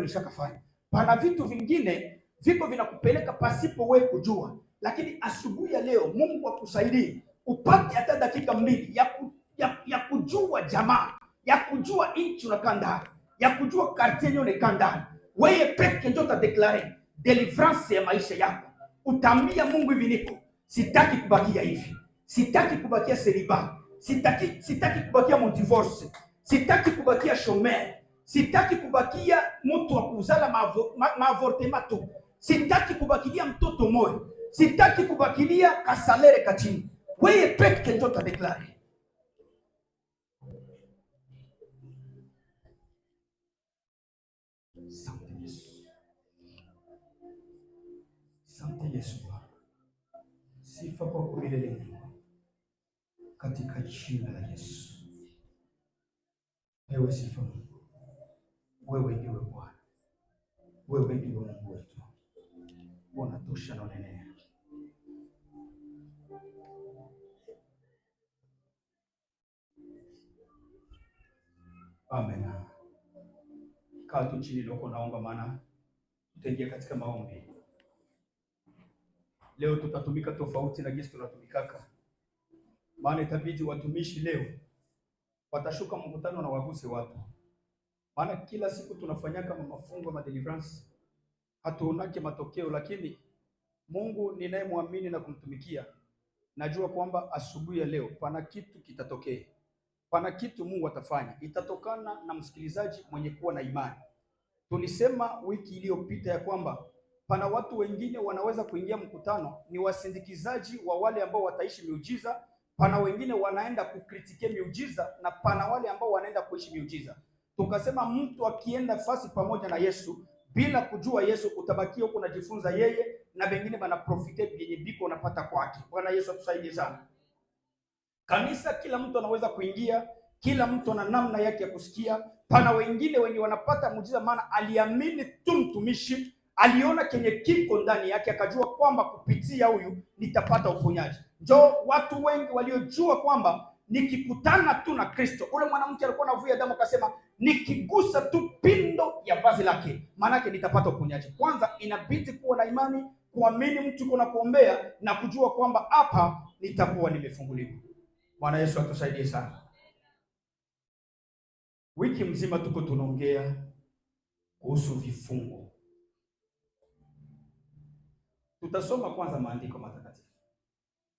nishakafanya. Pana vitu vingine viko vinakupeleka pasipo wewe kujua, lakini asubuhi ya leo Mungu akusaidie upate hata dakika 2 ya kujua jamaa, ya kujua nchi unakaa ndani, ya kujua quartier unakaa ndani. Wewe peke ndio utadeclare deliverance ya maisha yako. Utaambia Mungu, hivi niko, sitaki kubakia hivi, sitaki kubakia celibat, sitaki kubakia mon divorce, sitaki kubakia chômeur, sitaki kubakia mtu wa kuzala maavortement tu, sitaki kubakilia mtoto moyo, sitaki kubakilia kasalere kachini. Wewe peke ndio utadeclare. Asante Yesu, sifa kwa milele katika jina la Yesu. Ewe sifa Mungu, wewe ndiwe Bwana, wewe ndiwe Mungu wetu, unatosha na unenea. Amen. Kaa tu chini loko, naomba, maana tutaingia katika maombi. Leo tutatumika tofauti na jinsi tunatumikaka, maana itabidi watumishi leo watashuka mkutano na waguse watu, maana kila siku tunafanyaka mafungo ma deliverance hatuonake matokeo, lakini Mungu ninayemwamini na kumtumikia najua kwamba asubuhi ya leo pana kitu kitatokea, pana kitu Mungu atafanya. Itatokana na msikilizaji mwenye kuwa na imani. Tulisema wiki iliyopita ya kwamba pana watu wengine wanaweza kuingia mkutano ni wasindikizaji wa wale ambao wataishi miujiza, pana wengine wanaenda kukritike miujiza, na pana wale ambao wanaenda kuishi miujiza. Tukasema mtu akienda fasi pamoja na Yesu bila kujua Yesu, utabakia huko unajifunza yeye, na wengine wanaprofite yenye biko unapata kwake. Bwana Yesu atusaidie sana. Kanisa kila mtu anaweza kuingia, kila mtu ana namna yake ya kusikia. Pana wengine wenye wanapata muujiza maana aliamini tu mtumishi, aliona kenye kiko ndani yake, akajua kwamba kupitia huyu nitapata uponyaji. Njoo watu wengi waliojua kwamba nikikutana tu na Kristo, ule mwanamke alikuwa anavuja damu akasema nikigusa tu pindo ya vazi lake maana yake nitapata uponyaji. Kwanza inabidi kuwa na imani, kuamini mtu kuna kuombea na kujua kwamba hapa nitakuwa nimefunguliwa. Bwana Yesu atusaidie sana. Wiki mzima tuko tunaongea kuhusu vifungo. Tutasoma kwanza maandiko matakatifu.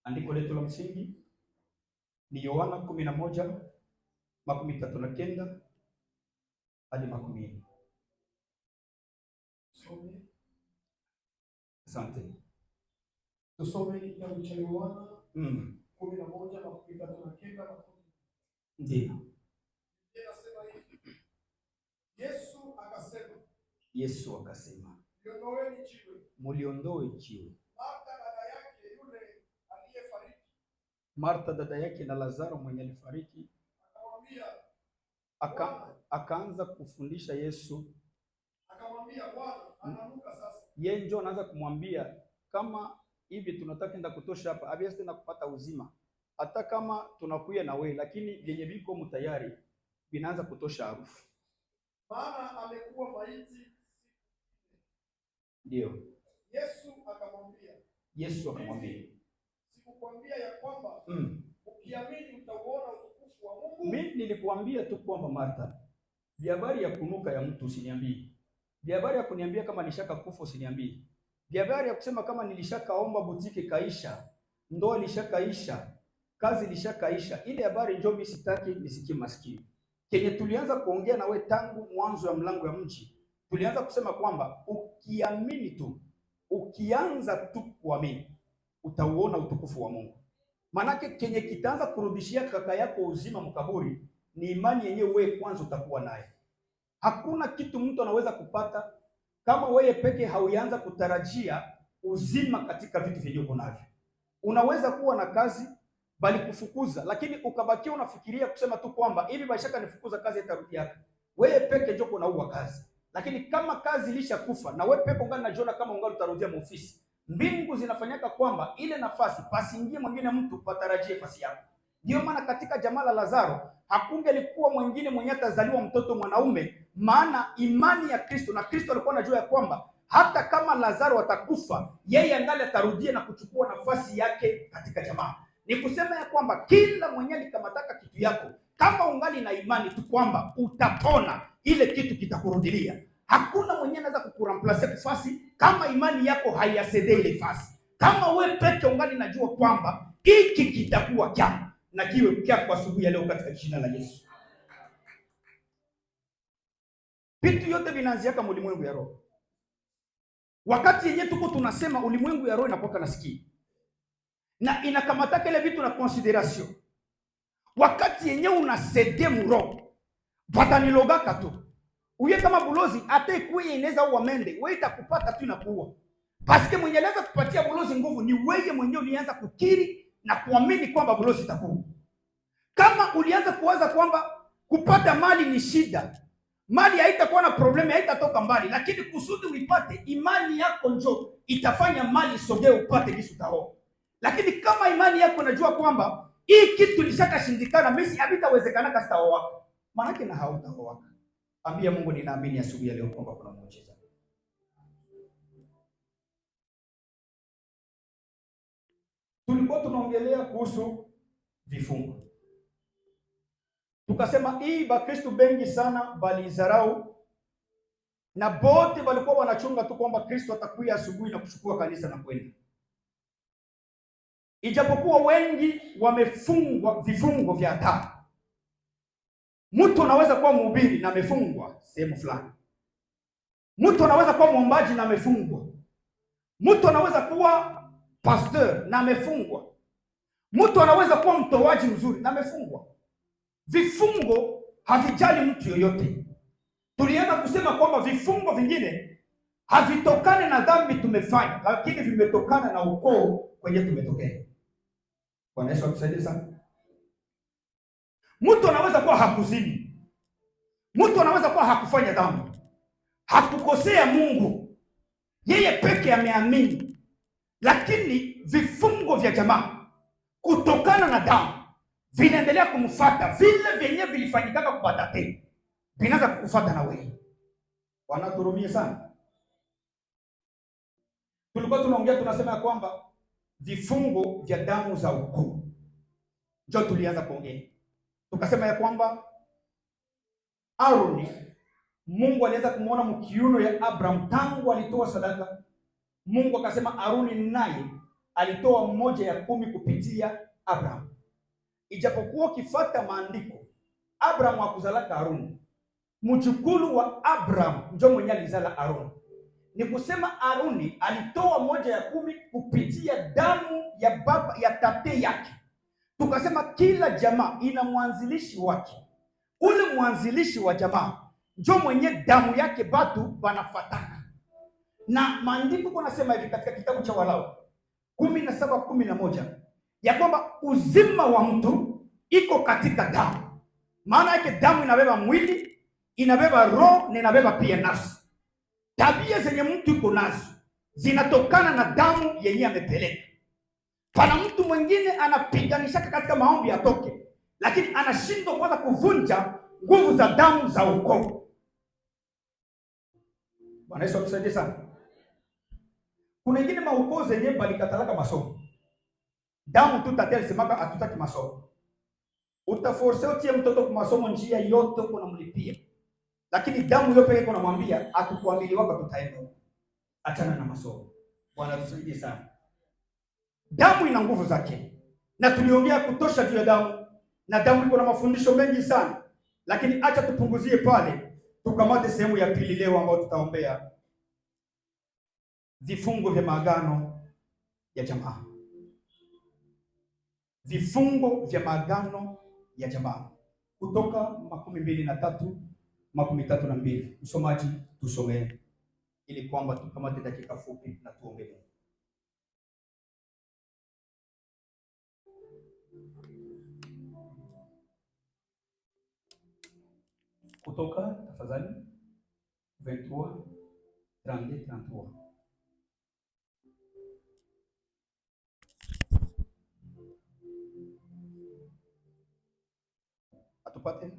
Andiko letu la msingi ni Yohana 11:39 hadi 40. Asante. Tusome kitabu cha Yohana 11:39. Ndiyo. Inasema hivi. Yesu akasema, Liondoeni jiwe. Muliondoe jiwe. Martha dada yake yule aliyefariki. Martha dada yake na Lazaro mwenye alifariki akamwambia, akaanza kufundisha Yesu. Akamwambia, Bwana, ananuka sasa. Yeye ndio anaanza kumwambia kama hivi tunataka enda kutosha hapa, abiasi tena kupata uzima. Hata kama tunakuya na wewe, lakini vyenye viko mtayari vinaanza kutosha harufu. Maana amekuwa maiti. Ndio. Yesu akamwambia, sikukwambia ya kwamba ukiamini utauona utukufu wa Mungu? Mimi nilikuambia tu kwamba Martha, habari ya kunuka ya mtu usiniambie. Habari ya kuniambia kama nishaka kufa usiniambie. Habari ya kusema kama nilishakaomba butike kaisha, ndoa ilishakaisha, kazi ilishakaisha. Ile habari njoo mimi sitaki nisikie masikio. Kenye tulianza kuongea na we tangu mwanzo ya mlango ya mji, tulianza kusema kwamba ukiamini tu, ukianza tu kuamini, utauona utukufu wa Mungu. Manake kenye kitaanza kurudishia kaka yako uzima mkaburi ni imani yenyewe wewe kwanza utakuwa naye. Hakuna kitu mtu anaweza kupata kama wewe peke hauanza kutarajia uzima katika vitu vyenye navyo. Unaweza kuwa na kazi bali kufukuza, lakini ukabakia unafikiria kusema tu kwamba hivi bashaka nifukuza kazi itarudi yako. Wewe peke njoo unaua kazi. Lakini kama kazi ilishakufa na wewe peke ungali unajiona kama ungali utarudia muofisi, mbingu zinafanyaka kwamba ile nafasi pasiingie mwingine mtu patarajie nafasi yako. Ndio maana katika jamaa la Lazaro hakungelikuwa mwingine mwenye atazaliwa mtoto mwanaume maana imani ya Kristo, na Kristo alikuwa anajua ya kwamba hata kama Lazaro atakufa, yeye angali atarudia na kuchukua nafasi yake katika jamaa. Ni kusema ya kwamba kila mwenye alikamataka kitu yako, kama ungali na imani tu kwamba utapona, ile kitu kitakurudilia. Hakuna mwenye anaweza kukuramplace kufasi kama imani yako haiyasede ile fasi. Kama we peke ungali najua kwamba hiki kitakuwa kyako, na kiwe kyako asubuhi ya leo katika jina la Yesu. Vitu yote vinaanzia ulimwengu ya roho. Wakati yenyewe tuko tunasema ulimwengu ya roho inakuwa nasikia na inakamataka ile vitu na consideration. Wakati yenyewe unasede muro batanilogaka tu uye kama bulozi ate kuye inaweza uwa mende wewe itakupata tu inakuua. Paske mwenye anaweza kupatia bulozi nguvu ni wewe mwenyewe ulianza kukiri na kuamini kwamba bulozi itakuua. Kama ulianza kuwaza kwamba kupata mali ni shida, mali haitakuwa na problemi, haitatoka mbali, lakini kusudi uipate, imani yako njo itafanya mali sogee upate kisu tao. Lakini kama imani yako najua kwamba hii kitu lishakashindikana, mimi havitawezekana kasta wako, maana yake na hautaoa. Ambia Mungu, ninaamini asubuhi ya leo kwamba kuna muujiza. Tulikuwa tunaongelea kuhusu vifungo. Tukasema hii Bakristo bengi sana balizarau, na bote walikuwa wanachunga tu kwamba Kristo atakuja asubuhi na kuchukua kanisa na kwenda. Ijapokuwa wengi wamefungwa vifungo vya hatari. Mtu anaweza kuwa mhubiri na amefungwa sehemu fulani. Mtu anaweza kuwa mwombaji na amefungwa. Mtu anaweza kuwa pastor na amefungwa. Mtu anaweza kuwa mtoaji mzuri na amefungwa. Vifungo havijali mtu yoyote. Tulianza kusema kwamba vifungo vingine havitokane na dhambi tumefanya, lakini vimetokana na ukoo kwenye tumetokea. Bwana Yesu atusaidie sana. Mtu anaweza kuwa hakuzini. Mtu anaweza kuwa hakufanya dhambi, hakukosea Mungu, yeye peke ameamini, lakini vifungo vya jamaa kutokana na damu vinaendelea kumfuata. Vile vyenye vilifanyikaka kupata tena vinaanza kukufuata na wewe. Wanaturumie sana. Tulikuwa tunaongea tunasema ya kwamba vifungo vya damu za ukoo. Ndio tulianza kuongea. Tukasema ya kwamba Aroni, Mungu alianza kumuona mkiuno ya Abraham tangu alitoa sadaka. Mungu akasema Aroni naye alitoa 1/10 kupitia Abraham. Ijapokuwa kifuata maandiko Abraham hakuzalaka Aroni, mjukulu wa Abraham ndio mwenye alizala Aroni. Ni kusema Aroni alitoa 1/10 kupitia damu ya baba ya tate yake. Tukasema kila jamaa ina mwanzilishi wake. Ule mwanzilishi wa jamaa ndio mwenye damu yake batu banafataka. Na maandiko kunasema hivi katika kitabu cha Walawi 17:11 ya kwamba uzima wa mtu iko katika damu. Maana yake damu inabeba mwili, inabeba roho na inabeba pia nafsi. Tabia zenye mtu iko nazo zinatokana na damu yenye amepeleka. Pana mtu mwingine anapiganishaka katika maombi atoke, lakini anashindwa kwanza kuvunja nguvu za damu za ukoo. Bwana Yesu atusaidie sana. Kuna wengine maukoo zenye balikatalaka masomo. Damu tu tatel semaka hatutaki masomo. Utaforce utie mtoto kwa masomo njia yote uko namlipia. Lakini damu yote iko namwambia atukuamili wako tutaenda. Achana na masomo. Bwana tusaidie sana. Damu ina nguvu zake. Na tuliongea kutosha juu ya damu, na damu iko na mafundisho mengi sana. Lakini acha tupunguzie pale, tukamate sehemu ya pili leo ambayo tutaombea vifungo vya maagano ya jamaa. Vifungo vya maagano ya jamaa. Kutoka 23:32. Msomaji tusomee ili kwamba tukamate dakika fupi na tuombee. Kutoka tafadhali 23:32. Atupate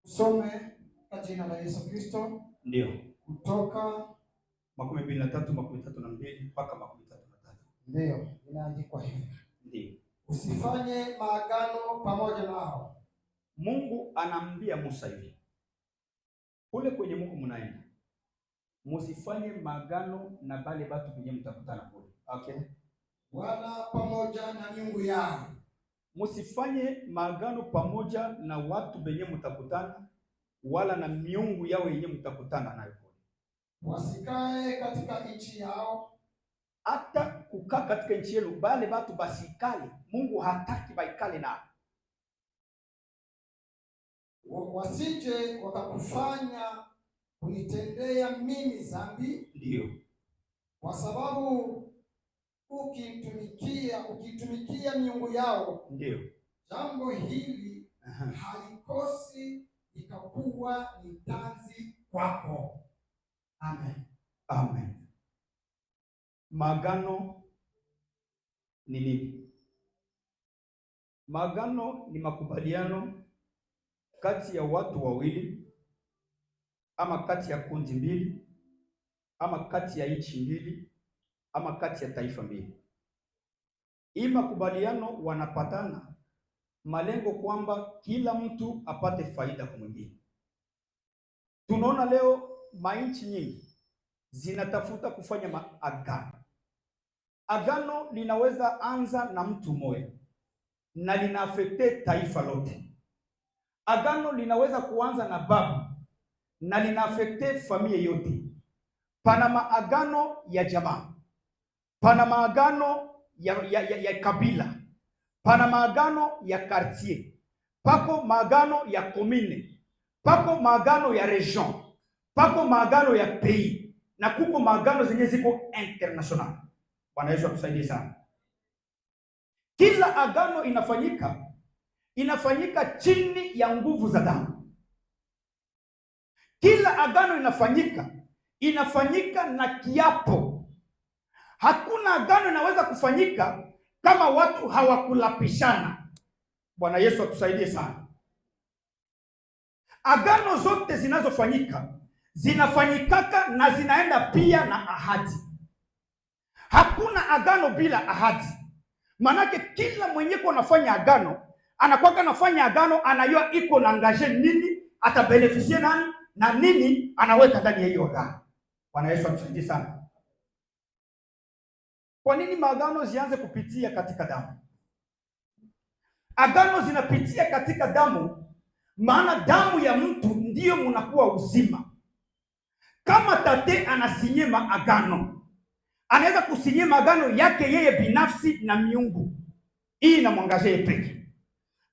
usome Kwa jina la Yesu Kristo. Ndio. Kutoka 23:32 mpaka 33. Ndio, inaandikwa hivi. Ndio. Usifanye maagano pamoja nao. Mungu anaambia Musa hivi. Kule kwenye Mungu mnaenda. Musifanye maagano na bale watu wenye mtakutana kule. Okay? Wala pamoja na miungu yao. Musifanye maagano pamoja na watu wenye mtakutana wala na miungu yao yenye mtakutana nayo kule. Wasikae katika nchi yao. Hata kukaa katika nchi yenu bale watu basikale. Mungu hataki baikale na. Wasije wakakufanya kunitendea mimi dhambi. Ndio. Kwa sababu ukitumikia miungu yao. Ndio. Jambo hili halikosi ikakuwa ni tanzi kwako. Amen. Amen. Maagano ni nini? Maagano ni makubaliano kati ya watu wawili ama kati ya kundi mbili ama kati ya nchi mbili ama kati ya taifa mbili. Hii makubaliano wanapatana malengo kwamba kila mtu apate faida kwa mwingine. Tunaona leo mainchi nyingi zinatafuta kufanya maagano. Agano linaweza anza na mtu mmoja na linaafekte taifa lote. Agano linaweza kuanza na babu na linaafekte familia yote. Pana maagano ya jamaa, pana maagano ya kabila, pana maagano ya quartier, pako maagano ya commune, pako maagano ya region, pako maagano ya pays, na kuko maagano zenye ziko international. Bwana Yesu atusaidie sana. Kila agano inafanyika chini ya nguvu za damu. Kila agano inafanyika na kiapo. Hakuna agano inaweza kufanyika kama watu hawakulapishana. Bwana Yesu atusaidie sana. Agano zote zinafanyikaka na zinaenda pia na ahadi. Hakuna agano bila ahadi. Manake kila mwenye kwa nafanya agano, anakuwa anafanya agano, anajua iko na angaje nini, atabenefisie nani na nini anaweka ndani ya hiyo agano. Bwana Yesu atusaidie sana. Kwa nini maagano zianze kupitia katika damu? Agano zinapitia katika damu, maana damu ya mtu ndiyo mnakuwa uzima. Kama tate anasinye maagano, anaweza kusinye maagano yake yeye binafsi na miungu. Hii inamwangaje yeye peke.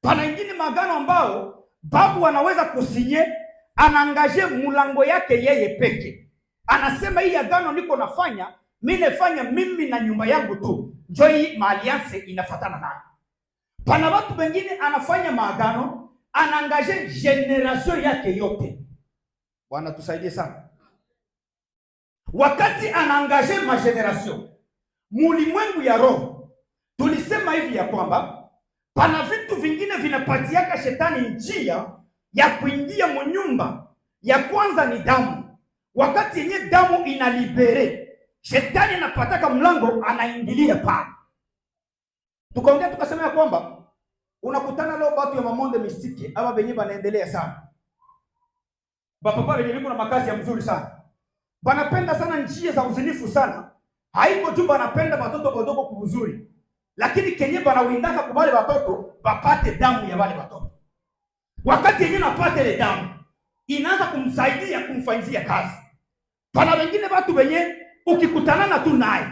Pana ingine maagano ambao babu anaweza kusinye, anaangaje mulango yake yeye peke. Anasema hii agano niko nafanya, mimi nafanya mimi na nyumba yangu tu. Ndio hii maalianse inafatana nayo. Pana watu wengine anafanya maagano, anaangaje generation yake yote. Bwana tusaidie sana. Wakati anaangaje ma generation mulimwengu ya roho, tulisema hivi ya kwamba pana vitu vingine vinapatiaka shetani njia ya kuingia mnyumba. Ya kwanza ni damu. Wakati yenye damu inalibere, shetani anapataka mlango, anaingilia pale. Tukaongea tukasema ya kwamba unakutana leo watu ya mamonde mistiki aba benye banaendelea sana. Bapapa benye biko na makazi ya mzuri sana. Banapenda sana njia za uzinifu sana. Haiko tu banapenda watoto wadogo kwa uzuri. Lakini kenye banawindaka kubale watoto bapate damu ya wale watoto. Wakati yenye napate ile damu, inaanza kumsaidia kumfanyia kazi. Pana wengine watu wenye ukikutana na tu naye,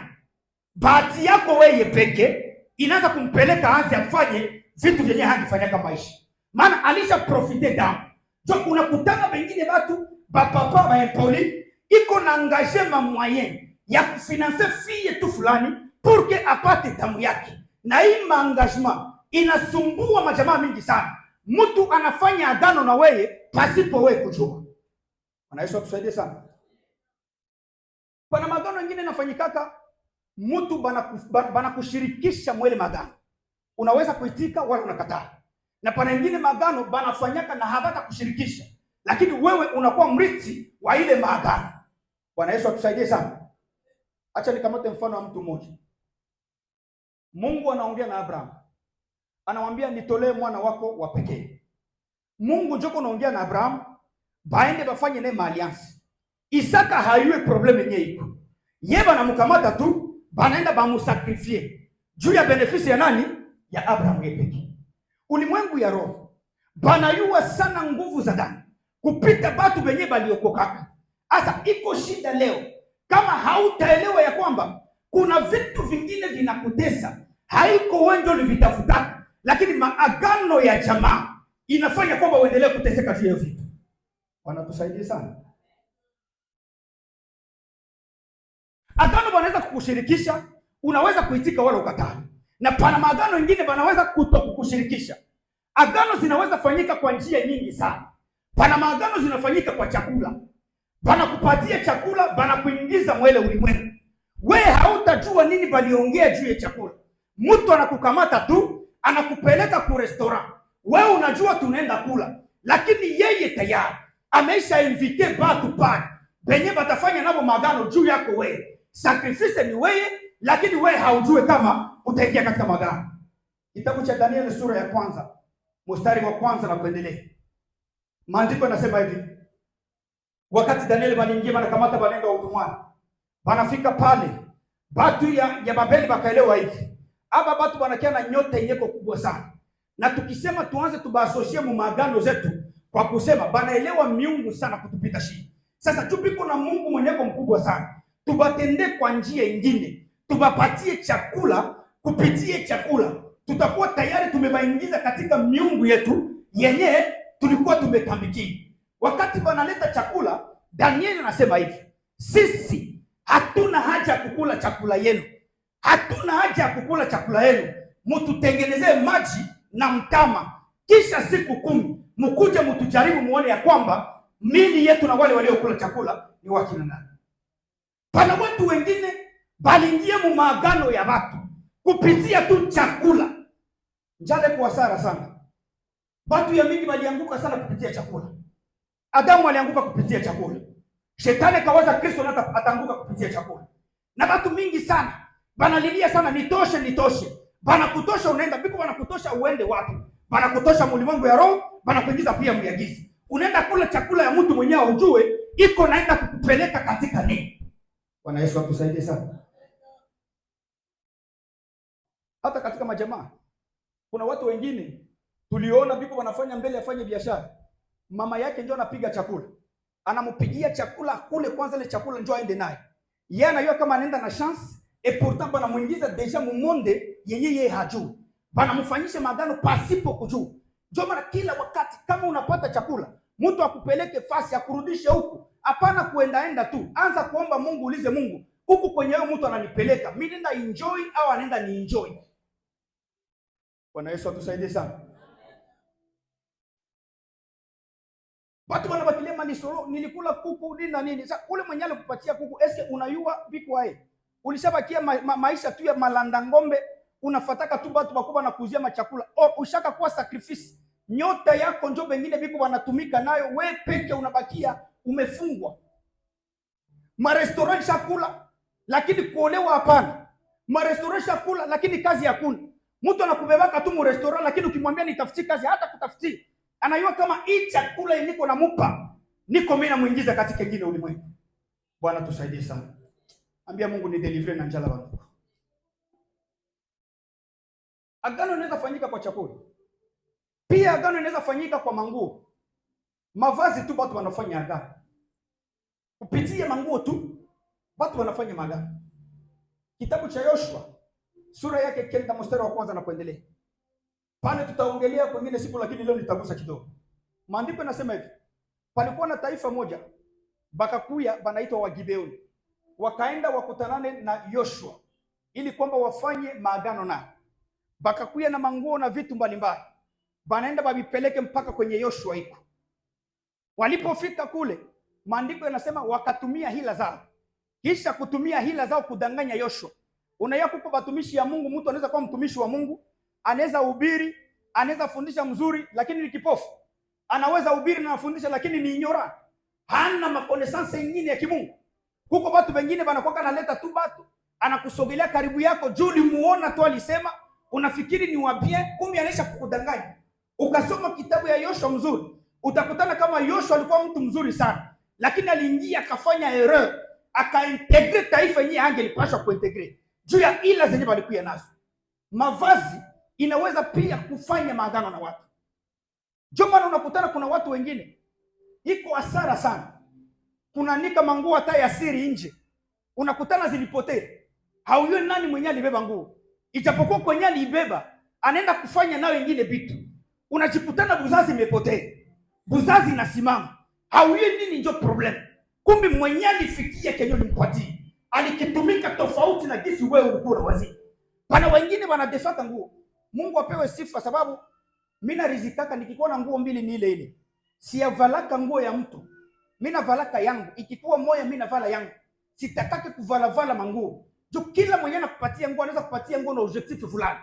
bahati yako wewe peke inaanza kumpeleka aanze afanye vitu vyenye hangefanyaka maisha. Maana alisha profite damu. Jo unakutana wengine watu bapapa baempoli iko na engagement moyen ya kufinanse fille tu fulani pour que apate damu yake. Na hii engagement inasumbua majamaa mingi sana. Mtu anafanya agano na wewe pasipo wewe kujua. Bwana Yesu atusaidie sana. Pana magano mengine yanafanyikaka mtu bana kushirikisha mwele magano. Unaweza kuitika wala unakataa. Na pana wengine magano banafanyaka na habata kushirikisha. lakini wewe unakuwa mrithi wa ile maagano. Bwana Yesu atusaidie sana. Acha nikamate mfano wa mtu mmoja. Mungu anaongea na Abraham, anamwambia nitolee mwana wako wa pekee. Mungu njoko anaongea na Abraham, baende bafanye naye alliance. Isaka hayue problem yenye iko. Yeye banamkamata tu, banaenda bamusakrifie. Juu ya benefisi ya nani? Ya Abraham yeye pekee. Ulimwengu ya roho banayua sana nguvu za ndani kupita batu benye baliokoka. Asa iko shida leo kama hautaelewa ya kwamba kuna vitu vingine vinakutesa, haiko wenjo livitafuta, lakini maagano ya jamaa inafanya kwamba uendelee kuteseka juu ya vitu. Wanatusaidia sana. Agano wanaweza kukushirikisha, unaweza kuitika wala ukataa. Na pana maagano mengine wanaweza kukushirikisha. Agano zinaweza fanyika kwa njia nyingi sana. Pana maagano zinafanyika kwa chakula. Bana kupatia chakula, bana kuingiza mwele ulimwengu. Wewe hautajua nini baliongea juu ya chakula. Mtu anakukamata tu, anakupeleka ku restaurant. Wewe unajua tunaenda kula, lakini yeye tayari ameisha invite batu pale. Benye batafanya nabo maagano juu yako wewe. Sacrifice ni wewe, lakini wewe haujue kama utaingia katika maagano. Kitabu cha Danieli sura ya 1, mstari wa 1 na kuendelea. Maandiko yanasema hivi: wakati Danieli baliingia banakamata banenda wa utumwani, banafika pale, batu ya Babeli bakaelewa hivi. Aba batu banakia na nyota yenyeko kubwa sana. Na tukisema tuanze tubaasosiye mu maagano zetu kwa kusema banaelewa miungu sana kutupita shii. Sasa tupiko na Mungu mwenyeko mkubwa sana. Tubatende kwa njia nyingine. Tubapatie chakula, kupitie chakula. Tutakuwa tayari tumebaingiza katika miungu yetu yenye tulikuwa tumetambikia. Wakati banaleta chakula, Danieli anasema hivi: sisi hatuna haja ya kukula chakula yenu. Hatuna haja ya kukula chakula yenu. Mututengenezee maji na mtama. Kisha siku 10 mkuje mtujaribu muone ya kwamba mili yetu na wale waliokula chakula ni wakina nani. Pana watu wengine baliingia mu maagano ya watu kupitia tu chakula. Njale kwa hasara sana. Watu ya mingi walianguka sana kupitia chakula. Adamu alianguka kupitia chakula. Shetani kawaza Kristo na ataanguka kupitia chakula. Na watu mingi sana banalilia sana nitoshe nitoshe. Bana kutosha unaenda biko, bana kutosha uende wapi? Bana kutosha mulimwengu ya roho, bana kuingiza pia myagizi. Unaenda kula chakula ya mtu mwenyewe ujue iko naenda kukupeleka katika nini. Bwana Yesu atusaidie sana. Hata katika majamaa kuna watu wengine tuliona biko wanafanya mbele afanye biashara. Mama yake ndio anapiga chakula. Anampigia chakula kule kwanza, ile chakula ndio aende naye. Yeye anajua kama anaenda na chance et pourtant bana muingiza deja mu monde yeye hajui. Bana mfanyishe magano pasipo kujua. Ndio maana kila wakati kama unapata chakula, mtu akupeleke fasi akurudishe huku. Hapana kuendaenda tu. Anza kuomba Mungu, ulize Mungu, huku kwenye huyo mtu ananipeleka, mimi nenda enjoy au anaenda ni enjoy? Bwana Yesu atusaidie sana. Watu wanabakilia manisoro, nilikula kuku nini na nini. Sasa ule mwenye alikupatia kuku, eske unayua biko wae? Ulishabakia maisha tu ya malanda ngombe, unafataka tu watu bakubwa na kuuzia machakula. Ushaka kuwa sacrifice. Nyota yako njo bengine biko wanatumika nayo, we peke unabakia umefungwa. Marestaurant chakula lakini kuolewa hapana. Marestaurant chakula lakini kazi hakuna. Mtu anakubebaka tu mu restaurant, lakini ukimwambia nitafutie kazi hata kutafutie. Anajua kama hii chakula iliko na mupa, niko mimi namuingiza katika kingine ulimwengu. Bwana tusaidie sana. Ambia Mungu ni deliver na njala wangu. Agano inaweza fanyika kwa chakula. Pia agano inaweza fanyika kwa manguo. Mavazi tu watu wanafanya agano. Kupitia manguo tu watu wanafanya magano. Kitabu cha Yoshua sura yake 9 mstari wa 1 na kuendelea. Pale tutaongelea kwingine siku, lakini leo nitagusa kidogo. Maandiko yanasema hivi: palikuwa na taifa moja bakakuya banaitwa Wagibeoni. Wakaenda wakutanane na Yoshua ili kwamba wafanye maagano na. Bakakuya na manguo na vitu mbalimbali. Banaenda babipeleke mpaka kwenye Yoshua iko. Walipofika kule, maandiko yanasema wakatumia hila zao. Kisha kutumia hila zao kudanganya Yoshua. Unaya kuko batumishi ya Mungu, mtu anaweza kuwa mtumishi wa Mungu, anaweza hubiri, anaweza fundisha mzuri, lakini ni kipofu. anaweza hubiri na kufundisha, lakini ni inyora, hana makonesansi nyingine ya kimungu. Huko watu wengine banakuwa analeta tu batu, anakusogelea karibu yako juu limuona tu alisema, unafikiri ni wa bien, kumbe anaisha kukudanganya. Ukasoma kitabu ya Yoshua mzuri, utakutana kama Yoshua alikuwa mtu mzuri sana, lakini aliingia akafanya erreur, akaintegre taifa yenyewe angelipaswa kuintegre juu ya ila zenye walikuwa nazo. Mavazi inaweza pia kufanya maagano na watu. Ndio maana unakutana kuna watu wengine iko hasara sana, kunanika manguo hata ya siri nje, unakutana zilipotea, haujui nani mwenyewe alibeba nguo, ijapokuwa kwenye alibeba anaenda kufanya nayo wengine vitu, unajikutana buzazi imepotea, buzazi inasimama, haujui nini ndio problem. Kumbe mwenyewe alifikia kenyo nimpatie, alikitumika tofauti na jinsi wewe ulikuwa unawazi. Pana wengine wanadefaka nguo. Mungu apewe sifa, sababu mimi narizikaka nikikuwa na nguo mbili ni ile ile. Siyavalaka nguo ya mtu, mimi navalaka yangu. Ikikuwa moya mimi navala yangu, sitakake kuvala manguo. Jo, kila mwenye anakupatia nguo anaweza kupatia nguo na objectif fulani.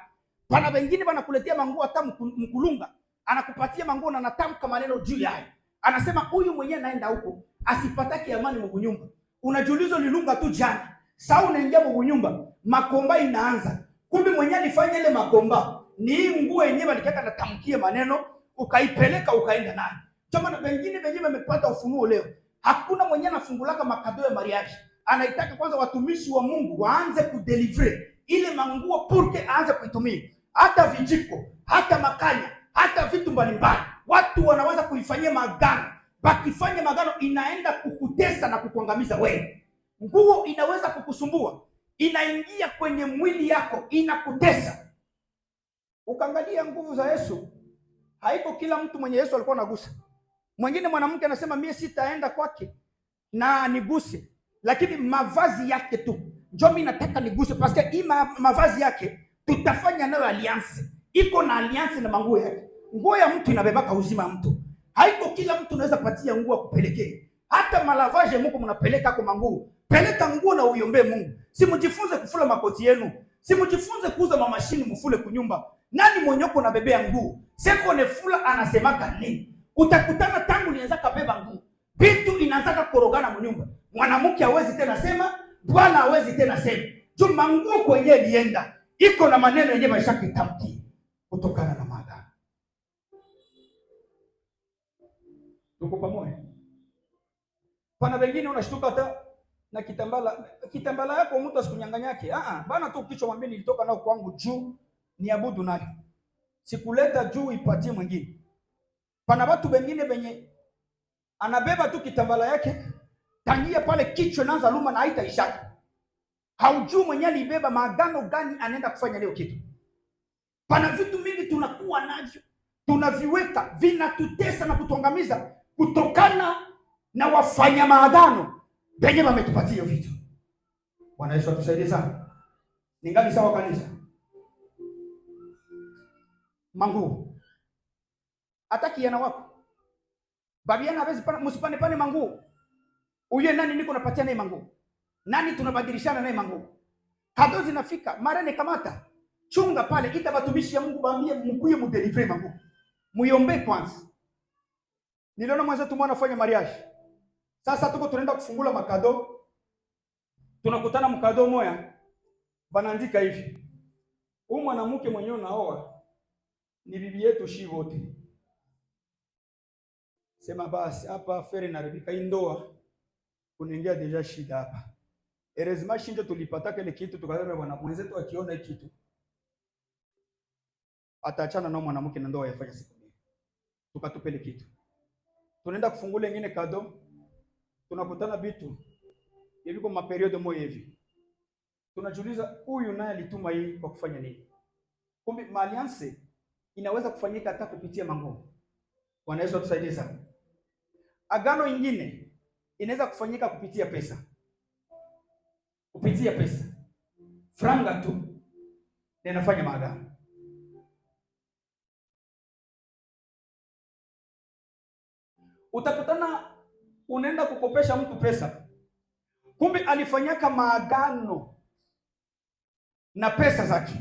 Pana wengine wanakuletea manguo hata mkulunga, anakupatia manguo na natamka maneno juu yake, anasema huyu mwenyewe naenda huko asipatake amani mwa nyumba. Unajiuliza nilunga tu jana, sasa unaingia mwa nyumba, makomba inaanza. Kumbe mwenyewe alifanya ile makomba ni hii nguo yenyewe alikaka natamkia maneno, ukaipeleka ukaenda nayo. Chama wengine wamepata ufunuo leo. Hakuna mwenyewe anafungulaka makado ya mariage, anaitaka kwanza watumishi wa Mungu waanze kudeliver ile manguo purke aanze kuitumia. Hata vijiko, hata makanya, hata vitu mbalimbali watu wanaweza kuifanyia magano. Bakifanya magano inaenda kukutesa na kukuangamiza wewe. Nguo inaweza kukusumbua, inaingia kwenye mwili yako, inakutesa. Ukaangalia nguvu za Yesu, haiko kila mtu mwenye Yesu alikuwa anagusa. Mwingine mwanamke anasema mimi sitaenda kwake na niguse, lakini mavazi yake tu ndio mimi nataka niguse, parce que hii mavazi yake tutafanya nayo alliance. Iko na alliance na manguo yake. Nguo ya mtu inabebaka uzima wa mtu. Haiko kila mtu anaweza patia nguo kupelekea. Hata malavaje Mungu mnapeleka kwa manguo. Peleka nguo na uiombe Mungu. Si mjifunze kufula makoti yenu. Si mjifunze kuuza mamashini mfule kunyumba. Nani mwenyoko na bebea nguo? Seko ne fula anasemaka nini? Utakutana tangu nianza kabeba nguo, vitu inaanza korogana mnyumba. Mwanamke hawezi tena sema, bwana hawezi tena sema. Juu manguo kwenye lienda iko na maneno yenyewe mashakitamki kutokana na madhara. Tuko pamoja? Pana wengine unashtuka hata na kitambala yako mtu asikunyang'anyake. Bana tu kichwa mwambie nilitoka nao kwangu juu niabudu nayo. Sikuleta juu ipatie mwingine. Pana watu wengine benye anabeba tu kitambala yake, tangia pale kichwa naanza luma na haitaishaka. Haujui mwenyewe alibeba maagano gani anaenda kufanya leo kitu. Pana vitu mingi tunakuwa navyo, tunaviweka, vinatutesa na kutuangamiza kutokana na wafanya maagano benye wametupatia vitu. Bwana Yesu atusaidie sana. Ningali sawa kanisa? Manguo hata kiana wako babiana hawezi msipane pane manguo. Uye nani niko napatia naye manguo? Nani tunabadilishana naye manguo? Kado zinafika, mara ne kamata. Chunga pale, ita batumishi ya Mungu baambie mkuye mudeliver manguo. Muiombe kwanza. Niliona mwanzo mwana fanya mariage. Sasa tuko tunaenda kufungula makado. Tunakutana mkado moya. Banaandika hivi. Huyu mwanamke mwenyewe naoa ni bibi yetu shi wote. Sema basi hapa fere naribika indoa kuningia deja shida hapa. Erezima shinjo tulipata ile kitu tukasema bwana mwenzetu akiona hiki kitu ataachana na mwanamke na ndoa yafanya siku mbili. Tukatupele kitu. Tunaenda kufungula nyingine kado. Tunakutana vitu hivi kwa maperiode moja hivi. Tunajiuliza huyu naye alituma hii kwa kufanya nini? Kumbe malianse inaweza kufanyika hata kupitia manguo. Bwana Yesu atusaidie sana. Agano ingine inaweza kufanyika kupitia pesa. Kupitia pesa. Franga tu inafanya maagano. Utakutana unaenda kukopesha mtu pesa. Kumbe alifanyaka maagano na pesa zake.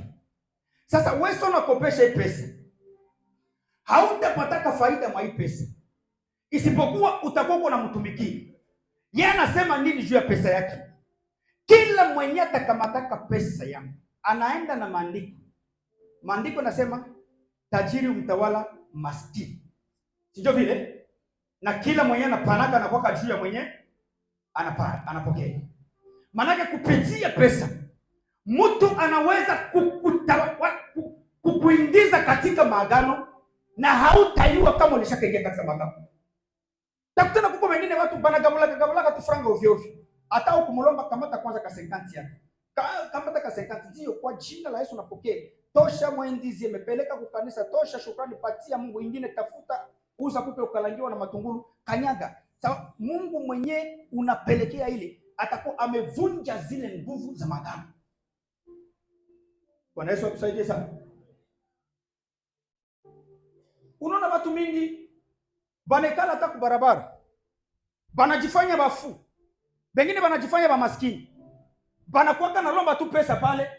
Sasa wewe unakopesha hii pesa, hautapata faida mwa hii pesa. isipokuwa utakuwa unamtumikia. Yeye anasema nini juu ya pesa yake? Kila mwenye atakamataka pesa yangu anaenda na maandiko. Maandiko nasema tajiri umtawala maskini, sio vile? Na kila mwenye anapanaka anakuwa juu ya mwenye anapokea. Maanake kupitia pesa mtu anaweza kukuingiza katika maagano na hautaiwa kama ulishakaingia katika maagano. Takutana kuko wengine watu banagabula tu franga ovyo ovyo. Hata ukumlomba kamata kwanza ka 50 yake. Kamata ka 50 ndio kwa jina la Yesu napokea. Tosha mwendizi imepeleka kwa kanisa, tosha shukrani, patia Mungu ingine, tafuta uza kupe ukalangiwa na matungulu kanyaga. Sawa, Mungu mwenye unapelekea ile atakuwa amevunja zile nguvu za maagano. Bwana Yesu atusaidie sana. Unaona watu mingi banekala hata ku barabara, banajifanya bafu, bengine banajifanya ba maskini, banakuwa na lomba tu pesa pale,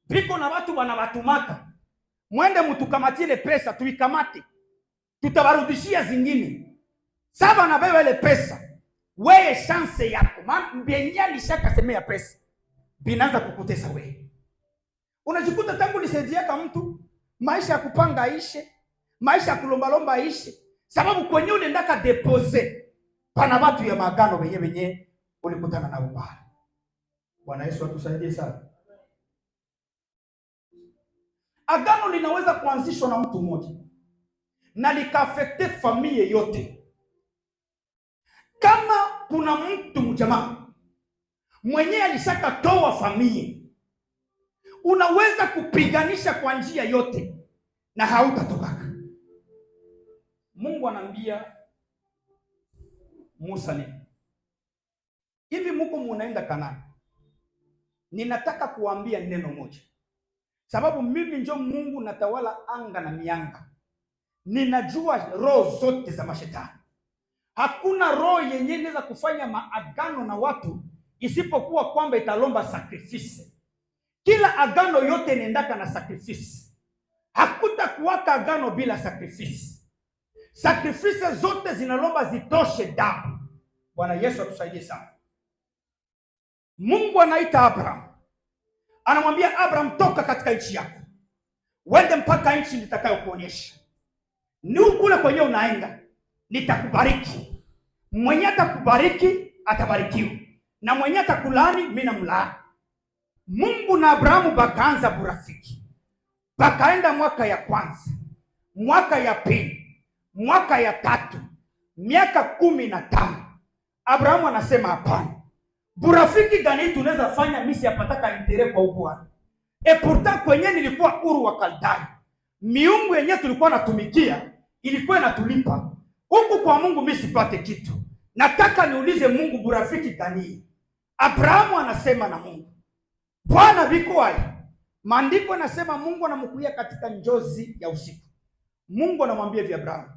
biko na watu banabatumaka, mwende mtukamatile pesa, tuikamate, tutabarudishia zingine. Saba na beba ile pesa, wewe chance yako, maana mbenyali shaka semea pesa, binaanza kukutesa wewe. Unajikuta tangu nisaidiaka mtu, maisha ya kupanga aishe, maisha ya kulomba aishe, sababu kwenye unaendaka depose pana watu ya maagano wenye ulikutana nao pale. Bwana Yesu atusaidie sana. Agano linaweza kuanzishwa na mtu mmoja na likaafekte familia yote. Kama kuna mtu mjamaa mwenye alishaka toa familia, unaweza kupiganisha kwa njia yote na hautatoka. Mungu anambia Musa nini? Hivi mko munaenda Kanaani. Ninataka kuambia neno moja. Sababu mimi ndio Mungu natawala anga na mianga. Ninajua roho zote za mashetani. Hakuna roho yenye inaweza kufanya maagano na watu isipokuwa kwamba italomba sacrifice. Kila agano yote inaendaka na sacrifice. Hakutakuwaka agano bila sacrifice. Sacrifice zote zinalomba zitoshe damu. Bwana Yesu atusaidie sana. Mungu anaita Abraham. Anamwambia Abraham, toka katika nchi yako, wende mpaka nchi nitakayokuonyesha. Ni kule kwenye unaenda nitakubariki. Mwenye atakubariki atabarikiwa, na mwenye atakulaani mimi namlaani. Mungu na Abrahamu bakaanza burafiki. Bakaenda mwaka ya kwanza, mwaka ya pili, mwaka ya tatu, miaka 15. Abrahamu anasema hapana. Burafiki gani tunaweza fanya mimi siapataka intere kwa Bwana? Pourtant kwenye nilikuwa Uru wa Kaldai, miungu yenyewe tulikuwa natumikia ilikuwa inatulipa. Huku kwa Mungu mimi sipate kitu. Nataka niulize Mungu burafiki gani? Abrahamu anasema na Mungu, Bwana biko hai. Maandiko yanasema Mungu anamkuia katika njozi ya usiku. Mungu anamwambia hivi, Abrahamu,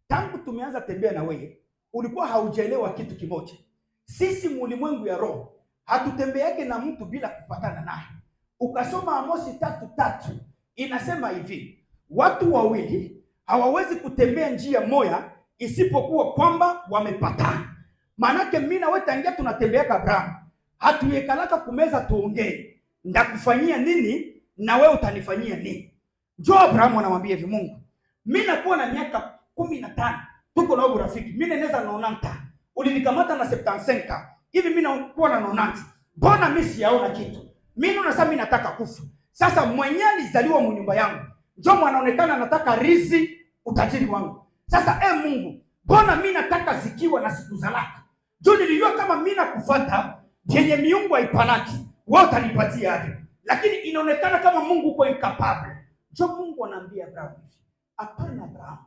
tangu tumeanza tembea na wewe, ulikuwa haujaelewa kitu kimoja. Sisi mulimwengu ya roho hatutembeake na mtu bila kupatana naye. Ukasoma Amosi 3:3 inasema hivi, watu wawili hawawezi kutembea njia moja isipokuwa kwamba wamepatana. Maanake mimi na wewe tangia tunatembeaka Abrahamu, hatuyekalaka kumeza tuongee, ndakufanyia nini na wewe utanifanyia nini. Njoo Abrahamu anamwambia hivi, Mungu, mimi nakuwa na miaka 15, tuko na urafiki. Mimi naweza naonanta, ulinikamata na 75. Hivi mimi nakuwa na naonanta. Mbona mimi siyaona kitu? Mimi unasema mimi nataka kufa. Sasa mwenye alizaliwa mnyumba yangu, njoo anaonekana anataka rizi utajiri wangu. Sasa Mungu, mbona mimi nataka zikiwa na siku za laki? Njoo nilijua kama mimi nakufuata yenye miungu haipanaki, wewe utanipatia aje? Lakini inaonekana kama Mungu uko incapable. Njoo Mungu anaambia Abrahamu, hapana Abrahamu,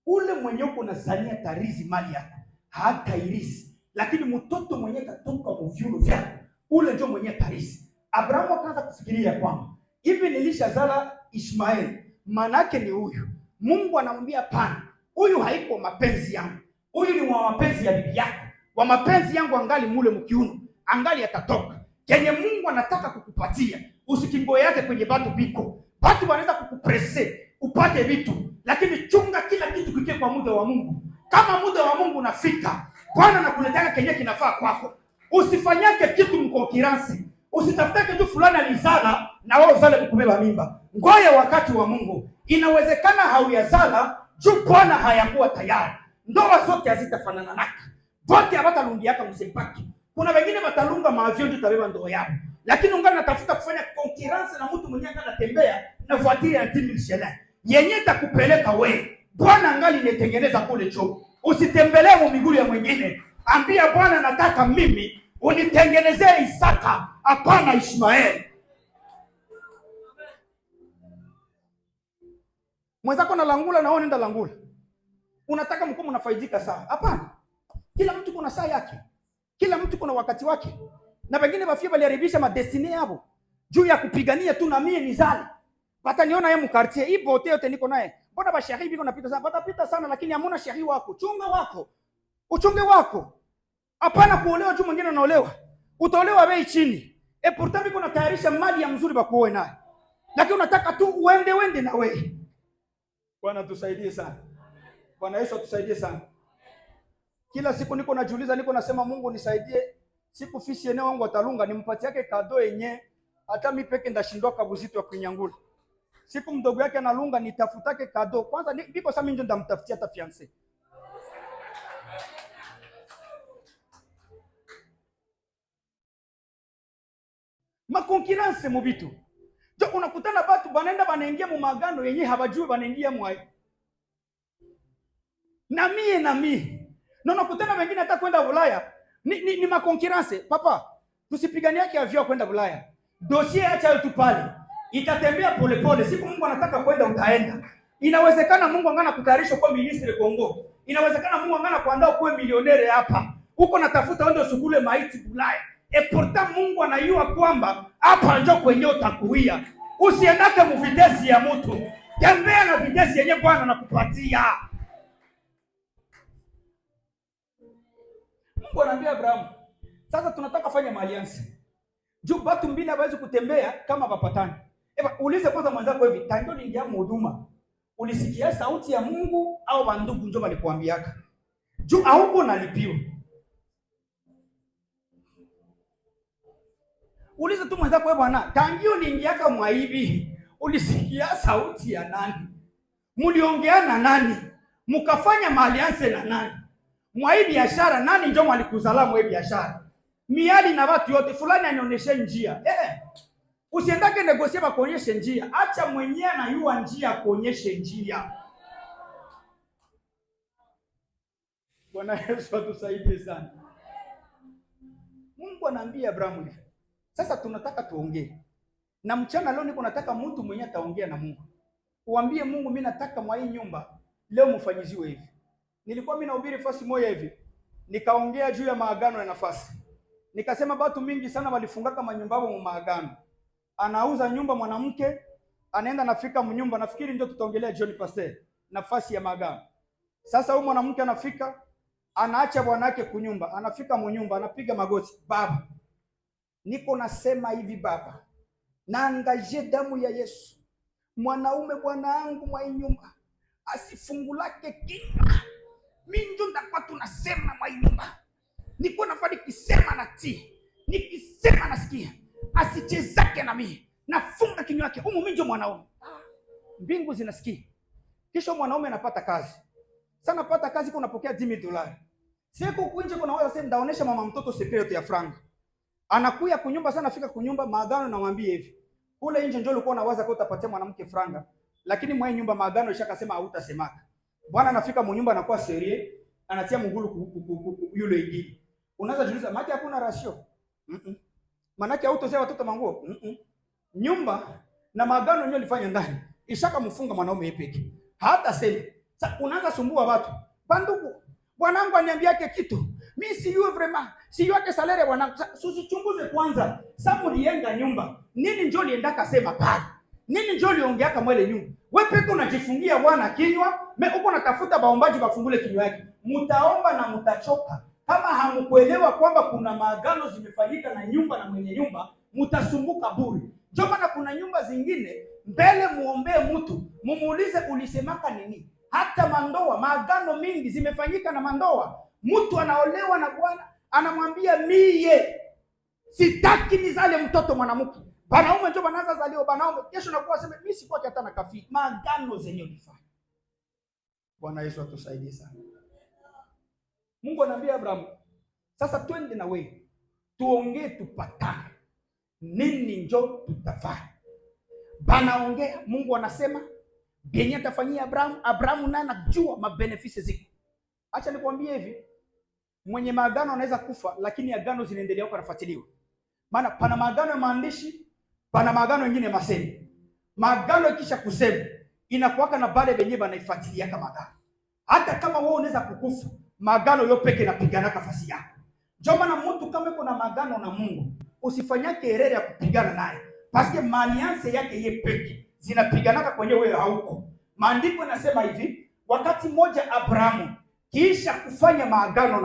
ule mwenye uko unazania tarizi mali yako hata irisi, lakini mtoto mwenye katoka mvyuno vyako ule ndio mwenye tarizi. Abrahamu akaanza kufikiria kwamba hivi nilishazala Ishmaeli, manake ni huyu. Mungu anamwambia pana, huyu haiko mapenzi yangu, huyu ni wa mapenzi ya bibi yako. Wa mapenzi yangu angali mule mkiuno, angali atatoka. Kenye Mungu anataka kukupatia, usikimbo yake kwenye batu biko. Batu wanaweza kukupresse upate vitu, lakini chunga kila kitu kikie kwa muda wa Mungu. Kama muda wa Mungu unafika, Bwana anakuletea kenye kinafaa kwako. Usifanyake kitu mkonkiransi. Usitafutake tu fulani alizala na wewe uzale kukubeba mimba. Ngoja wakati wa Mungu. Inawezekana hauyazala juu Bwana hayakuwa tayari. Ndoa zote hazitafanana nake. Wote hawatalungiaka msipaki. Kuna wengine watalunga maavyo ndio tabeba ndoa yao. Lakini ungana natafuta kufanya konkiransi na mtu mwenyewe anatembea na voiture ya 10,000 shekeli. Yenye itakupeleka wewe. Bwana angali netengeneza kule choo. Usitembelee miguu ya mwingine. Ambia Bwana, nataka mimi unitengenezee Isaka, hapana Ishmaeli. Mwenzako na langula na wewe nenda langula. Unataka mkomo unafaidika saa? Hapana. Kila mtu kuna saa yake. Kila mtu kuna wakati wake. Na wengine wafia waliharibisha madestiny yao juu ya kupigania tu na mie nizali. Wataniona yeye mkartie, hii bote yote niko naye. Mbona bashahi biko napita sana? Watapita sana lakini hamuna shahi wako. Chunga wako. Uchunge wako. Hapana kuolewa juu mwingine anaolewa. Utaolewa bei chini. Pourtant biko natayarisha mali ya mzuri bakuoe naye. Lakini unataka tu uende na wewe. Bwana tusaidie sana. Bwana Yesu atusaidie sana. Kila siku niko najiuliza, niko nasema Mungu nisaidie. Siku fisi eneo wangu atalunga nimpatie yake kado yenye hata mimi peke ndashindwa kabuzito ya kunyangula. Siku mdogo yake analunga nitafutake kado. Kwanza biko sasa mimi ndio ndamtafutia hata fiancé. Makonkiranse mubitu. Jo unakutana batu banaenda banaingia mu magano yenye habajui banaingia mwai. Na mie. Na unakutana wengine hata kwenda Ulaya. Ni makonkiranse. Papa, tusipiganie yake avyo kwenda Ulaya. Dossier acha tu pale. Itatembea pole. Siku Mungu anataka kwenda utaenda. Inawezekana Mungu angana kutayarisha kwa ministre Kongo. Inawezekana Mungu angana kuandaa kuwe milionere hapa. Huko natafuta wende usukule maiti Ulaya. Pourtant Mungu anajua kwamba hapa ndio kwenye utakuia. Usiendake mvidesi ya mtu. Tembea na videsi yenye Bwana anakupatia. Mungu anaambia Abraham, sasa tunataka fanya alliance. Juu watu mbili hawezi kutembea kama wapatani. Ulize kwanza mwanzako hivi, tangu niingia huduma, ulisikia sauti ya Mungu au bandugu ndio walikuambiaka? Juu hauko nalipiwa. Uliza tu mwenzako wewe bwana, tangu niingiaka mwaibi, ulisikia sauti ya nani? Mliongeana nani? Mkafanya alliance na nani? Mwaibi biashara nani ndio mwalikuzala mwaibi biashara? Miali na watu yote fulani anionyeshe njia. Usiendake negosie bakuonyeshe njia. Acha mwenyewe anayua njia kuonyeshe njia. Bwana Yesu atusaidie sana. Mungu anaambia Abrahamu hivi. Sasa tunataka tuongee. Na mchana leo niko nataka mtu mwenyewe ataongea na Mungu. Uambie Mungu, mimi nataka mwa hii nyumba leo mfanyiziwe hivi. Nilikuwa mimi nahubiri fasi moja hivi. Nikaongea juu ya maagano ya nafasi. Nikasema watu mingi sana walifungaka manyumba yao mu maagano. Anauza nyumba mwanamke, anaenda nafika mnyumba, nafikiri ndio tutaongelea John Pastor, nafasi ya maagano. Sasa huyu mwanamke anafika, anaacha bwana yake kunyumba, anafika mnyumba, anapiga magoti, baba, niko nasema hivi baba, naangaje damu ya Yesu. Mwanaume bwana wangu mwa nyumba asifungulake kinywa. Mimi ndio ndakuwa tunasema mwa nyumba. Niko nafadi kisema na ti. Nikisema nasikia. Asichezake na mimi. Nafunga kinywa yake. Mimi ndio mwanaume. Mbingu zinasikia. Kisha mwanaume anapata kazi. Sana napata kazi kuna pokea $10,000. Siku kunje kuna wao sasa ndaonesha mama mtoto secret ya franga. Anakuya kunyumba sana, fika kunyumba maagano na mwambie hivi. Kule nje ndio ulikuwa unawaza kwa utapatia mwanamke franga. Lakini mwa nyumba maagano ishakasema hautasemaka. Bwana anafika mnyumba anakuwa serie, anatia mgulu yule ingine. Unaanza jiuliza, maana hakuna ratio. Manake hautozea watoto manguo. Nyumba na maagano yenyewe ilifanya ndani. Ishaka mfunga mwanaume yepeke. Hata sema. Sasa unaanza sumbua watu. Bandugu, bwanangu aniambiake kitu. Mimi si yue vraiment. Si yue salary bwanangu. Usichunguze kwanza. Sasa ulienda nyumba. Nini njoo liendaka sema pale? Nini njoo liongeaka mwele nyumba? Wewe peke unajifungia bwana kinywa, uko natafuta baombaji bafungule kinywa yake. Mtaomba na mtachoka. Kama hamkuelewa kwamba kuna maagano zimefanyika na nyumba na mwenye nyumba, mtasumbuka bure. Ndio maana kuna nyumba zingine mbele muombee mtu, mumuulize ulisemaka nini? Hata mandoa, maagano mingi zimefanyika na mandoa. Mtu anaolewa na bwana, anamwambia mie sitaki nizale mtoto mwanamke. Banaume ndio banaanza zalio banaume. Kesho nakuwa sema mimi sipaki hata na kafiri. Maagano zenye ulifanya. Bwana Yesu atusaidie sana. Mungu anambia Abraham, sasa twende na wewe. Tuongee tupatane. Nini njo tutafanya? Banaongea, Mungu anasema bienya atafanyia Abraham. Abraham naye anajua mabenefisi ziko. Acha nikwambie hivi, mwenye maagano anaweza kufa lakini agano zinaendelea huko nafuatiliwa. Maana pana maagano ya maandishi, pana maagano mengine masemi. Maagano ikisha kusema inakuwaka na bale benye banaifuatilia kama maagano. Hata kama wewe unaweza kukufa, maagano yo peke inapigana nafasi yako. Ndio maana mtu kama yuko na maagano na Mungu, usifanyake erere ya kupigana naye. Paske malianse yake ye peke zinapiganaka kwenye wewe hauko. Maandiko yanasema hivi, wakati mmoja Abrahamu kisha kufanya maagano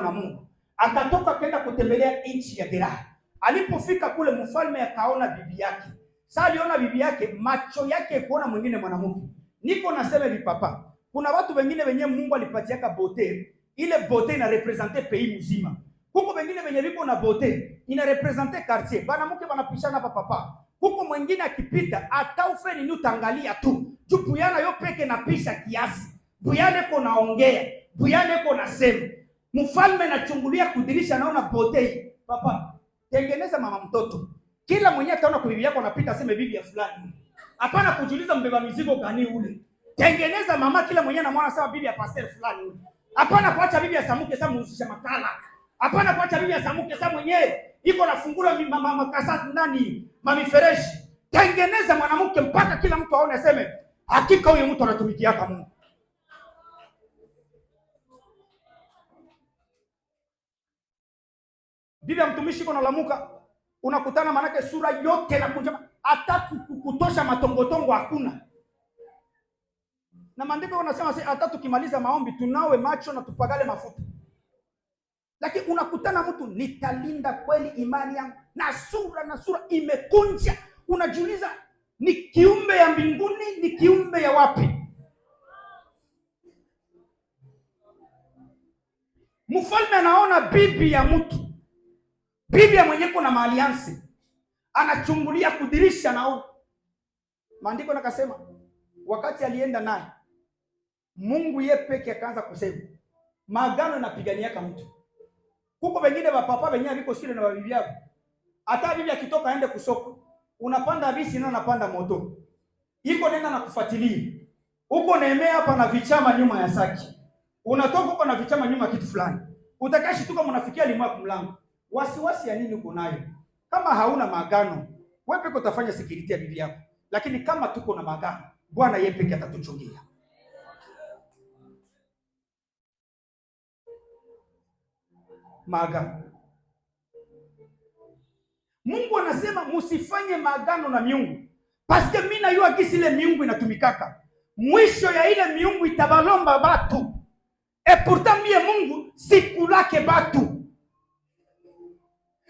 na Mungu, akatoka kwenda kutembelea nchi ya Gerari. Alipofika kule, mfalme akaona bibi yake. Sasa aliona bibi yake, macho yake kuona mwingine mwanamke. Niko nasema hivi papa, kuna watu wengine wenye Mungu alipatiaka bote, ile bote ina represente pays mzima. Huko wengine wenye viko na bote ina represente quartier. Bana mke banapishana hapa papa. Huko mwingine akipita ataufeni ni utangalia tu. Jupuyana yo peke na pisha kiasi. Buyane ko naongea, buyane ko nasema. Mfalme nachungulia kudirisha naona bote. Papa, tengeneza mama mtoto. Kila mwenye ataona kwa bibi yako anapita aseme bibi ya fulani. Hapana kujiuliza mbeba mizigo gani ule. Tengeneza mama, kila mwenye na mwana sawa bibi ya pastor fulani ule. Hapana kuacha bibi ya Samuke sasa muhusisha makala. Hapana kuacha bibi ya Samuke sasa mwenyewe iko nafungula mama kasa nani mamifereshi. Tengeneza mwanamke mpaka kila mtu aone aseme hakika huyu mtu anatumikia kama Mungu. Bibi ya mtumishi iko nalamuka, unakutana manake sura yote na kunjama, hata kutosha matongotongo hakuna. Na maandiko yanasema hata tukimaliza maombi tunawe macho na tupagale mafuta. Lakini unakutana mtu, nitalinda kweli imani yangu, na sura imekunja. Unajiuliza ni kiumbe ya mbinguni, ni kiumbe ya wapi? Mfalme anaona bibi ya mtu, bibi ya mwenye kuna maaliansi, anachungulia kudirisha naona. Maandiko nakasema wakati alienda naye, Mungu ye peke akaanza kusema maagano yanapiganiaka mtu. Huko wengine bapapa wenyewe biko sile na bibi yao. Hata bibi akitoka aende kusoko, unapanda bisi na unapanda moto. Iko nenda na kufuatilia. Huko Neemea hapa na vichama nyuma ya saki. Unatoka huko na vichama nyuma kitu fulani. Utakashi tuka mnafikia limwa kumlango. Wasiwasi ya nini uko nayo? Kama hauna maagano, wewe peke utafanya security ya bibi yako. Lakini kama tuko na maagano, Bwana yeye peke atatuchungia. Maagano. Mungu anasema musifanye maagano na miungu. Paske mimi najua kisi ile miungu inatumikaka. Mwisho ya ile miungu itabalomba batu. Et pourtant mie Mungu sikulake batu.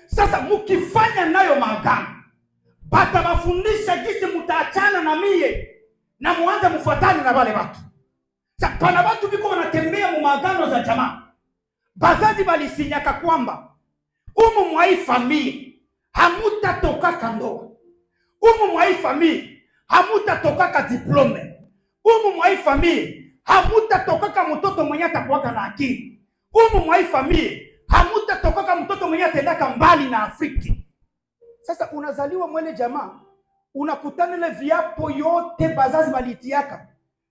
Sasa mukifanya nayo maagano, bata bafundisha kisi mutaachana na mie na muanze mufuatane na wale batu. Sasa pana batu biko wanatembea mu maagano za jamaa. Bazazi balisinyaka kwamba umu mwai familia hamutatoka ndoa. Umu mwai familia hamutatoka diplome. Umu mwai familia hamutatoka mtoto mwenye atakuwa na akili. Umu mwai familia hamutatoka mtoto mwenye atendaka mbali na Afrika. Sasa unazaliwa mwele jamaa, unakutana ile viapo yote bazazi balitiaka.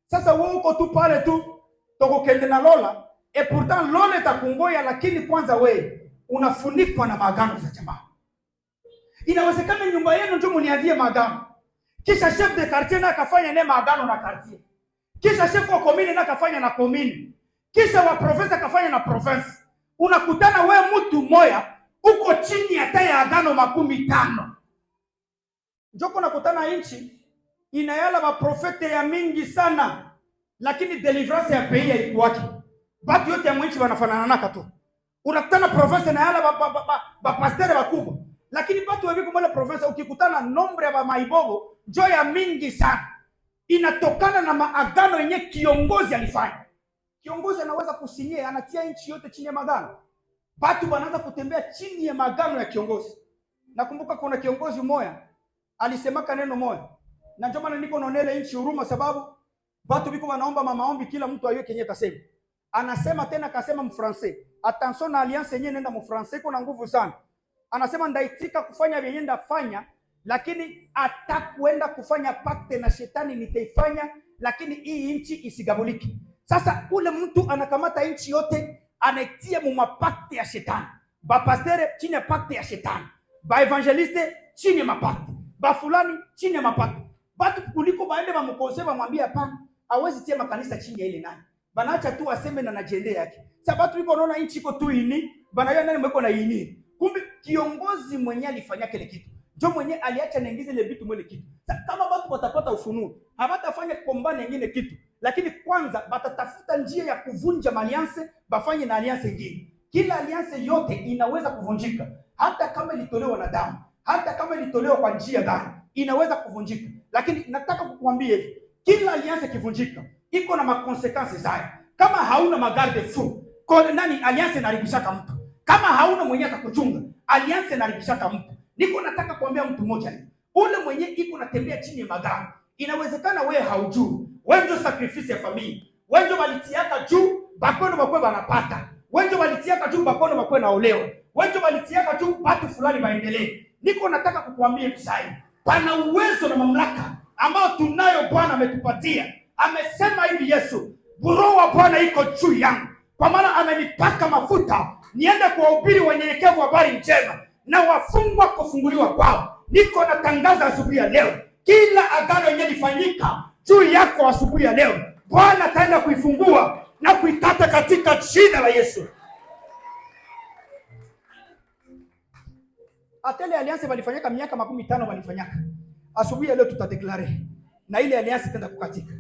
Sasa wewe uko tu pale tu toko kende na lola. Et pourtant lola itakungoya, lakini kwanza we unafunikwa na maagano za jamaa. Inawezekana nyumba yenu ndio mnianzie maagano. Kisha chef de quartier na akafanya naye maagano na quartier. Kisha chef wa commune na akafanya na commune. Kisha wa province akafanya na province. Unakutana we mtu moya uko chini ya taya agano 50. Njoko nakutana inchi inayala maprofete ya mingi sana, lakini deliverance ya pei ya ikuwaki. Batu yote ya mwinchi wanafanana naka tu. Unakutana province na yala ba pastere wakubwa, lakini batu wewe kumwele province ukikutana nombre ya maibogo njo ya mingi sana. inatokana na maagano yenye kiongozi alifanya. Kiongozi anaweza kusinyia, anatia nchi yote chini ya maagano. Watu wanaanza kutembea chini ya maagano ya kiongozi. Nakumbuka kuna kiongozi mmoja alisemaka neno moja, na ndio maana niko naonea nchi huruma, sababu watu biko wanaomba maombi, kila mtu ayue kenye atasema. Anasema tena akasema mfrancais, attention na alliance yenyewe nenda mfrancais iko na nguvu sana. Anasema ndaitika kufanya vyenye ndafanya, lakini atakwenda kufanya pacte na shetani nitaifanya, lakini hii nchi isigabuliki. Sasa ule mtu anakamata nchi yote anaitia mu mapakte ya shetani. Ba pastere chini ya pakte ya shetani, ba evangeliste chini ya mapakte, ba fulani chini ya mapakte. Batu kuliko baende ba mkonseba mwambie hapana, hawezi tia makanisa chini ya ile nani. Banaacha tu aseme na ajenda yake. Sasa batu iko naona nchi iko tu ini, banayo nani mweko na ini. Kumbe kiongozi mwenye alifanya kile kitu, ndio mwenye aliacha naingize ile vitu mwele kitu. Sasa kama watu watapata ufunuo, hawatafanya kombani nyingine kitu, lakini kwanza batatafuta njia ya kuvunja alliance, bafanye na alliance nyingine. Kila alliance yote inaweza kuvunjika, hata kama ilitolewa na damu, hata kama ilitolewa kwa njia gani, inaweza kuvunjika. Lakini nataka kukuambia hivi, kila alliance kivunjika iko na makonsekansi zake. Kama hauna magarde fou, kwa nani alliance inaribishaka mtu. Kama hauna mwenye atakuchunga, alliance inaribishaka mtu. Niko nataka kuambia mtu mmoja hivi, ule mwenye iko natembea chini ya magari, inawezekana wewe haujui. Wewe ndio sacrifice ya familia. Wewe ndio walitiaka juu, bakono bakwe banapata. Wewe ndio walitiaka juu, bakono bakwe naolewa. Wewe ndio walitiaka juu, watu fulani baendelee. Niko nataka kukuambia hivi sasa, pana uwezo na mamlaka ambao tunayo Bwana ametupatia. Amesema hivi Yesu, Roho wa Bwana iko juu yangu, kwa maana amenipaka mafuta niende kuwahubiri wanyenyekevu habari njema, na wafungwa kufunguliwa kwao. Niko natangaza asubuhi ya leo, kila agano yenye lifanyika juu yako asubuhi ya leo, Bwana ataenda kuifungua na kuikata katika jina la Yesu. Atele alliance walifanyika miaka 15 walifanyika. Asubuhi ya leo tutadeklare na ile alliance itaenda kukatika.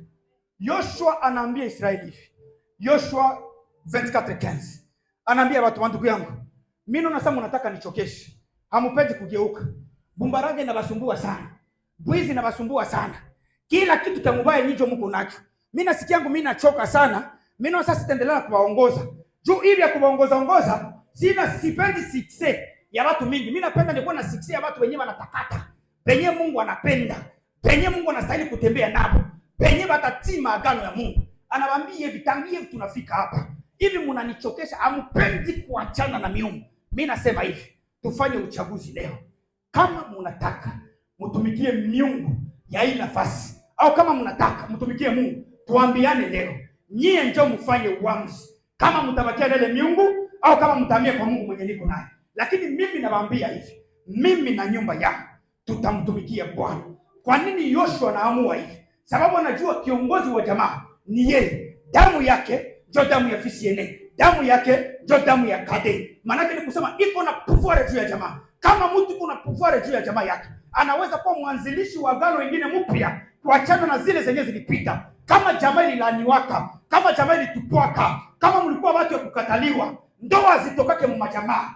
Yoshua anaambia Israeli hivi. Yoshua 24:15. Anaambia watu wangu yangu, mimi nasema nataka nichokeshe. Hamupendi kugeuka. Bumbarage na basumbua sana. Bwizi na basumbua sana. Kila kitu cha mbaya nyijo mko nacho. Mimi nasikia yangu mimi nachoka sana. Mimi sasa sitaendelea kuwaongoza. Juu hivi ya kuwaongoza sipendi success ya watu mingi. Mimi napenda nikuwa na success ya watu wenyewe wanatakata. Penye Mungu anapenda. Penye Mungu anastahili kutembea nabo. Penye batatima agano ya Mungu. Anawaambia hivi, tangia tunafika hapa. Hivi mnanichokesha, ampendi kuachana na miungu. Mimi nasema hivi, tufanye uchaguzi leo. Kama mnataka mtumikie miungu ya hii nafasi, au kama mnataka mtumikie Mungu, tuambiane leo. Nyie njoo mfanye uamuzi. Kama mtabakia na ile miungu au kama mtamia kwa Mungu mwenye niko naye. Lakini mimi nawaambia hivi, mimi na nyumba yangu tutamtumikia Bwana. Kwa nini Yoshua anaamua hivi? Sababu anajua kiongozi wa jamaa ni yeye. Damu yake ndio damu ya FCN. Damu yake ndio damu ya Kade. Maana ni kusema iko na pouvoir juu ya jamaa. Kama mtu kuna pouvoir juu ya jamaa yake, anaweza kuwa mwanzilishi wa agano lingine mpya, kuachana na zile zenye zilipita. Kama jamaa ililaniwaka, kama jamaa ilitupwaka, kama mlikuwa watu wa kukataliwa, ndoa zitokake mu majamaa.